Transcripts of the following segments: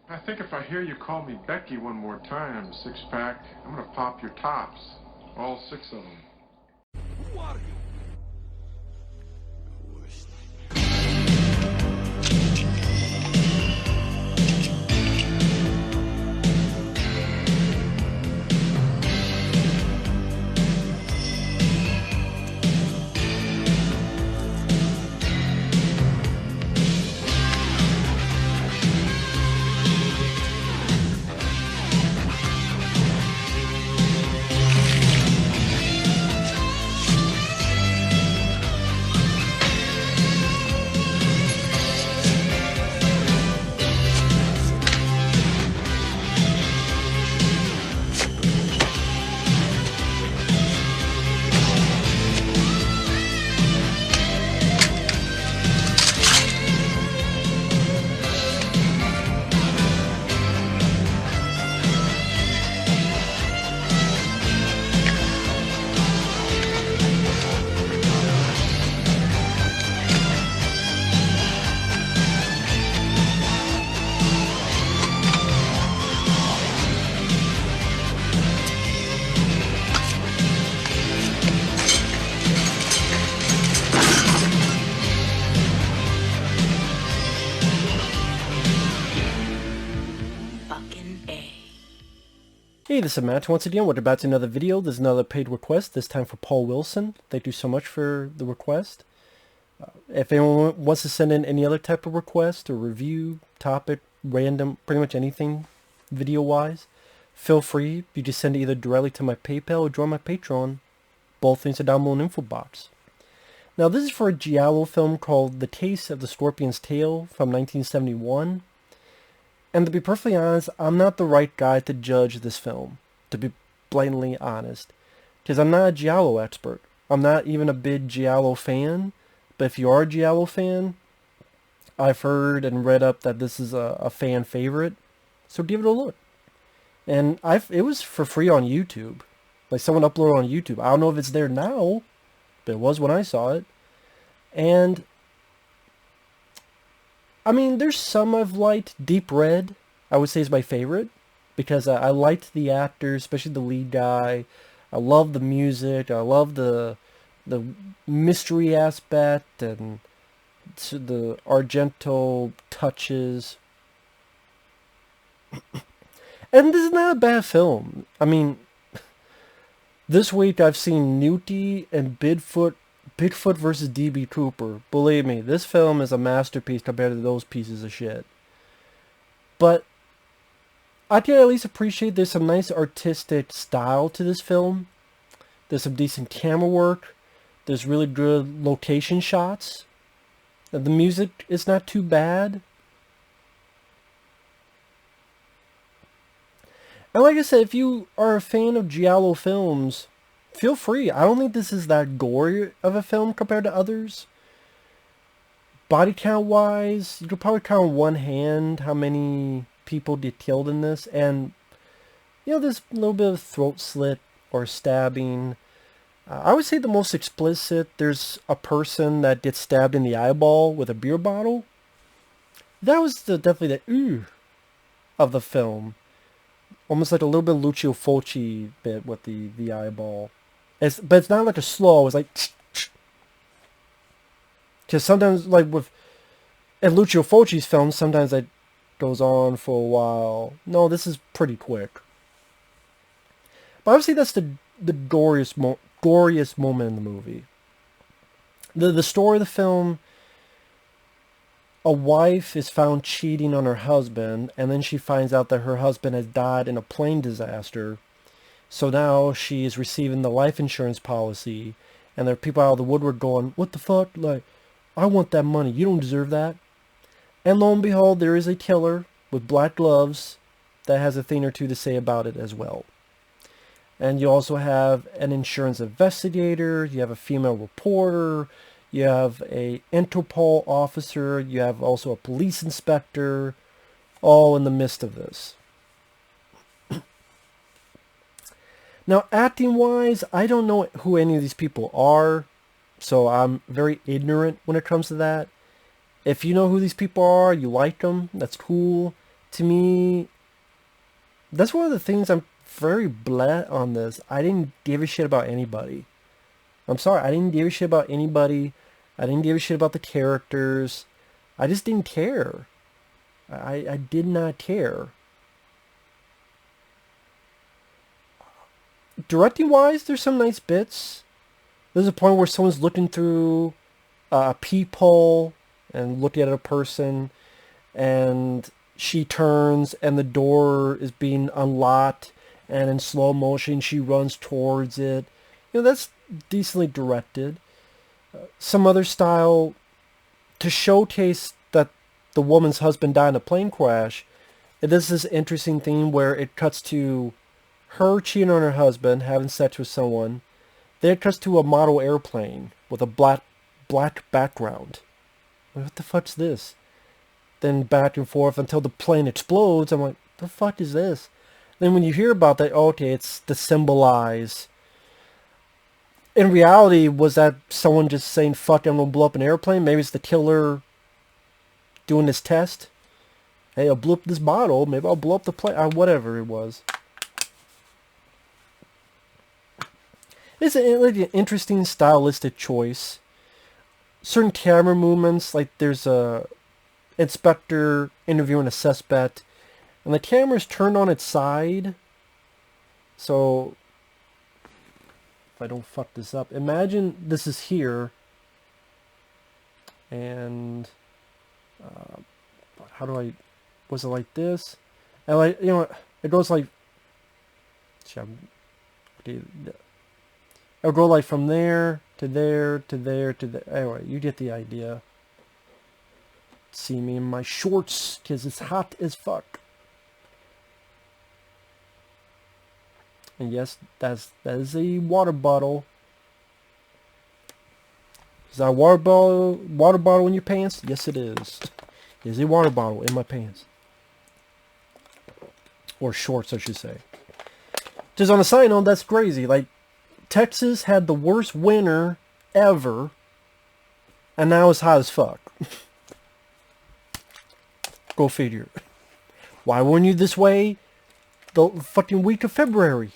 I think if I hear you call me Becky one more time, six-pack, I'm gonna pop your tops. All six of them. Who are you? Hey, this is Matt. Once again, we're about to another video. There's another paid request, this time for Paul Wilson. Thank you so much for the request. If anyone wants to send in any other type of request or review, topic, random, pretty much anything video-wise, feel free. You just send it either directly to my PayPal or join my Patreon. Both things are down below in the info box. Now, this is for a giallo film called The Taste of the Scorpion's Tail from 1971. And to be perfectly honest, I'm not the right guy to judge this film, to be blatantly honest. Because I'm not a giallo expert. I'm not even a big giallo fan. But if you are a giallo fan, I've heard and read up that this is a fan favorite. So give it a look. And it was for free on YouTube. Like someone uploaded on YouTube. I don't know if it's there now, but it was when I saw it. And I mean, there's some I've liked. Deep Red, I would say, is my favorite. Because I liked the actors, especially the lead guy. I love the music. I love the mystery aspect and the Argento touches. And this is not a bad film. I mean, this week I've seen Newty and Bigfoot versus D.B. Cooper. Believe me, this film is a masterpiece compared to those pieces of shit. But I can at least appreciate there's some nice artistic style to this film. There's some decent camera work. There's really good location shots. The music is not too bad. And like I said, if you are a fan of giallo films, feel free. I don't think this is that gory of a film compared to others. Body count wise, you could probably count on one hand how many people get killed in this. And, you know, there's a little bit of throat slit or stabbing. I would say the most explicit, there's a person that gets stabbed in the eyeball with a beer bottle. That was definitely the ooh of the film. Almost like a little bit of Lucio Fulci bit with the eyeball. But it's not like a slow, it's like... Because sometimes, like in Lucio Fulci's films, sometimes that goes on for a while. No, this is pretty quick. But obviously that's the goriest moment in the movie. The story of the film, a wife is found cheating on her husband, and then she finds out that her husband has died in a plane disaster. So now she is receiving the life insurance policy, and there are people out of the woodwork going, what the fuck? Like, I want that money. You don't deserve that. And lo and behold, there is a killer with black gloves that has a thing or two to say about it as well. And you also have an insurance investigator, you have a female reporter, you have a Interpol officer, you have also a police inspector, all in the midst of this. Now, acting-wise, I don't know who any of these people are, so I'm very ignorant when it comes to that. If you know who these people are, you like them, that's cool. to me, that's one of the things I'm very bleh on this. I didn't give a shit about anybody. I'm sorry, I didn't give a shit about anybody. I didn't give a shit about the characters. I just didn't care. I did not care. Directing wise, there's some nice bits. There's a point where someone's looking through a peephole and looking at a person, and she turns and the door is being unlocked, and in slow motion she runs towards it. You know, that's decently directed. Some other style to showcase that the woman's husband died in a plane crash. It does this interesting thing where it cuts to her cheating on her husband, having sex with someone. Then it cuts to a model airplane with a black background. What the fuck's this? Then back and forth until the plane explodes. I'm like, the fuck is this? Then when you hear about that, okay, it's to symbolize. In reality, was that someone just saying, fuck, I'm gonna blow up an airplane? Maybe it's the killer doing this test. Hey, I'll blow up this bottle. Maybe I'll blow up the plane. Whatever it was. It's an interesting stylistic choice. Certain camera movements, like there's a inspector interviewing a suspect, and the camera's turned on its side. So, if I don't fuck this up, imagine this is here, and how do I? Was it like this? And like, you know, it goes like. Okay, it'll go like from there to there to there to there. Anyway, you get the idea. See me in my shorts because it's hot as fuck. And yes, that is a water bottle. Is that a water bottle in your pants? Yes, it is. There's a water bottle in my pants. Or shorts, I should say. Just on a side note, that's crazy. Like, Texas had the worst winter ever, and now it's hot as fuck. Go figure. Why weren't you this way the fucking week of February?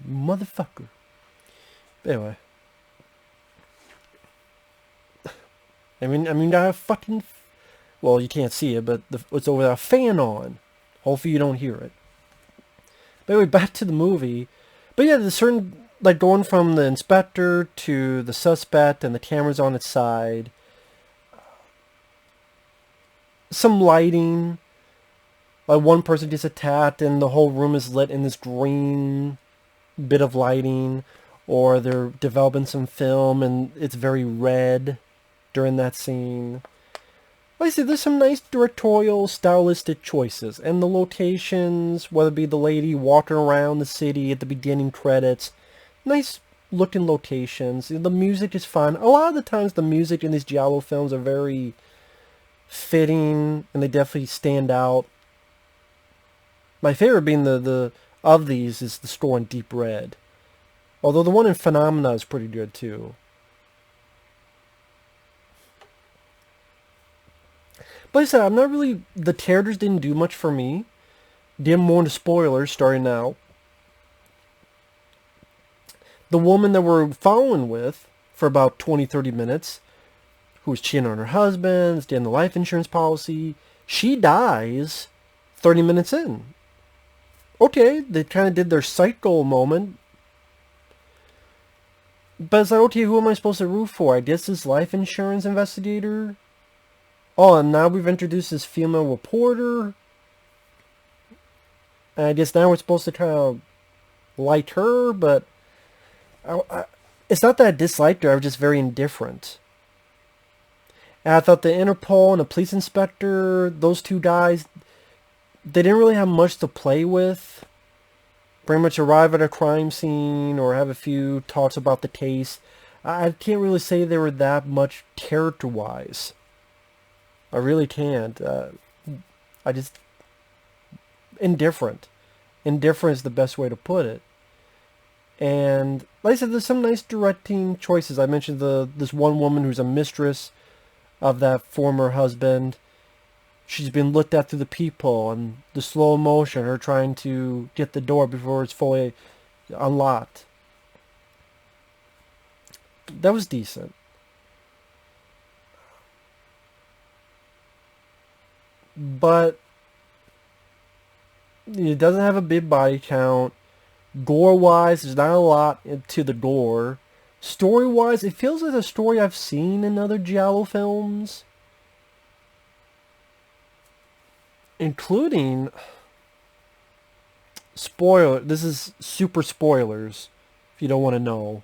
Motherfucker. Anyway. I mean, I have fucking... Well, you can't see it, but it's over there. A fan on. Hopefully you don't hear it. But anyway, back to the movie. But yeah, there's certain... Like going from the inspector to the suspect and the camera's on its side. Some lighting. Like one person gets attacked and the whole room is lit in this green bit of lighting. Or they're developing some film and it's very red during that scene. Like I said, there's some nice directorial, stylistic choices. And the locations, whether it be the lady walking around the city at the beginning credits. Nice looking locations. The music is fun. A lot of the times the music in these giallo films are very fitting and they definitely stand out. My favorite being the of these is the score in Deep Red. Although the one in Phenomena is pretty good too. But like I said, I'm not really... The characters didn't do much for me. Getting more into spoilers starting now. The woman that we're following with for about 20-30 minutes, who's cheating on her husband, getting the life insurance policy, she dies 30 minutes in. Okay, they kind of did their psycho moment. But it's like, okay, who am I supposed to root for? I guess this life insurance investigator? Oh, and now we've introduced this female reporter. And I guess now we're supposed to kind of like her, but... it's not that I disliked her, I was just very indifferent. And I thought the Interpol and the police inspector, those two guys, they didn't really have much to play with. Pretty much arrive at a crime scene or have a few talks about the case. I can't really say they were that much character-wise. I really can't. I just... Indifferent. Indifferent is the best way to put it. And like I said, there's some nice directing choices. I mentioned this one woman who's a mistress of that former husband. she's being looked at through the peephole, and the slow motion, her trying to get the door before it's fully unlocked. That was decent. But it doesn't have a big body count. Gore-wise, there's not a lot to the gore. Story-wise, it feels like a story I've seen in other giallo films. Including... Spoiler. This is super spoilers, if you don't want to know.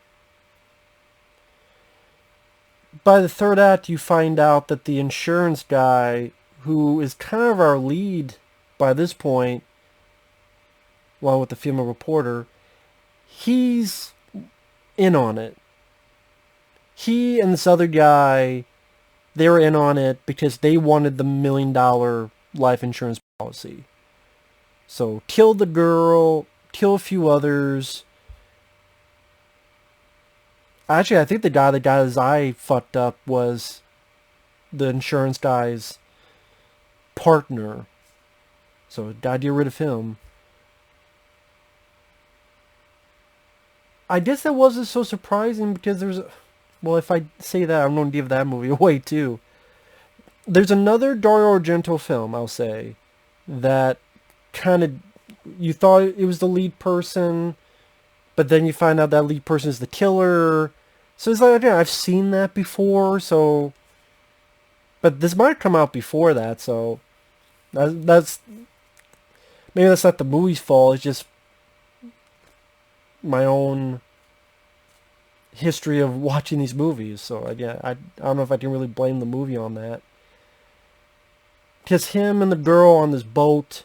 By the third act, you find out that the insurance guy, who is kind of our lead by this point, along with the female reporter, he's in on it. He and this other guy, they were in on it because they wanted the $1 million life insurance policy. So, kill the girl, kill a few others. Actually, I think the guy that got his eye fucked up was the insurance guy's partner. So, gotta get rid of him. I guess that wasn't so surprising because there's... Well, if I say that, I'm going to give that movie away too. There's another Dario Argento film, I'll say, that kind of... You thought it was the lead person, but then you find out that lead person is the killer. So it's like, yeah, I've seen that before, so... But this might come out before that, so... That's... Maybe that's not the movie's fault, it's just... my own history of watching these movies. So I don't know if I can really blame the movie on that. Because him and the girl on this boat,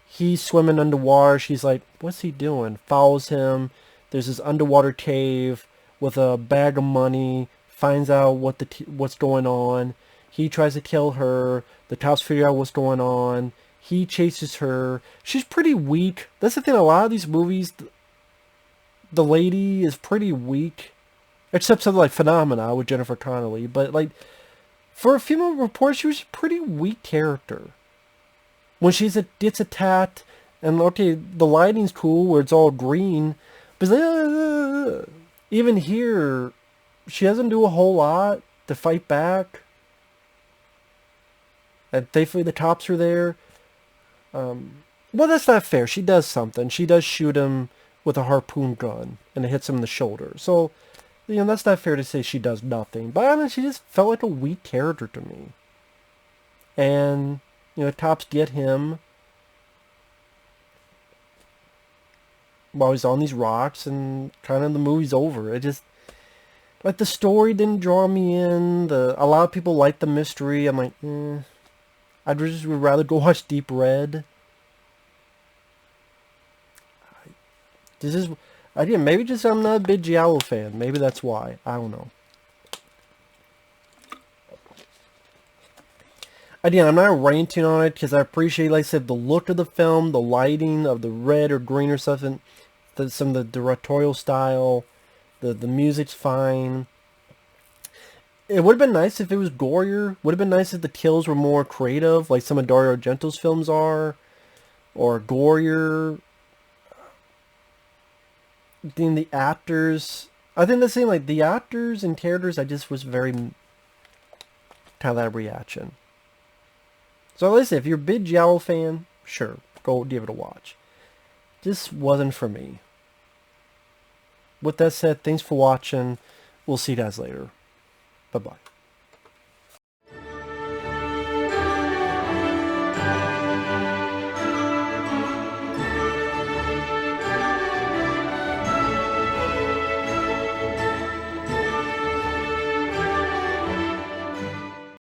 he's swimming underwater. She's like, what's he doing? Follows him. There's this underwater cave with a bag of money. Finds out what's going on. He tries to kill her. The cops figure out what's going on. He chases her. She's pretty weak. That's the thing. A lot of these movies... The lady is pretty weak, except something like Phenomena with Jennifer Connelly. But like, for a female reporter, she was a pretty weak character. When gets attacked, and okay, the lighting's cool where it's all green, but it's like, even here, she doesn't do a whole lot to fight back. And thankfully, the cops are there. Well, that's not fair. She does something. She does shoot him with a harpoon gun, and it hits him in the shoulder. So, you know, that's not fair to say she does nothing. But, I mean, she just felt like a weak character to me. And, you know, cops get him while he's on these rocks, and kind of the movie's over. It just, like, the story didn't draw me in. A lot of people like the mystery. I'm like, I'd just would rather go watch Deep Red. Maybe just I'm not a big giallo fan. Maybe that's why. I don't know. Again, I'm not ranting on it because I appreciate, like I said, the look of the film, the lighting of the red or green or something, some of the directorial style, the music's fine. It would have been nice if it was gorier. Would have been nice if the kills were more creative, like some of Dario Argento's films are, or gorier. Then the actors, I think the same, like the actors and characters, I just was very kind of that reaction. So listen, if you're a big giallo fan, sure, go give it a watch. Just wasn't for me. With that said, thanks for watching. We'll see you guys later. Bye-bye.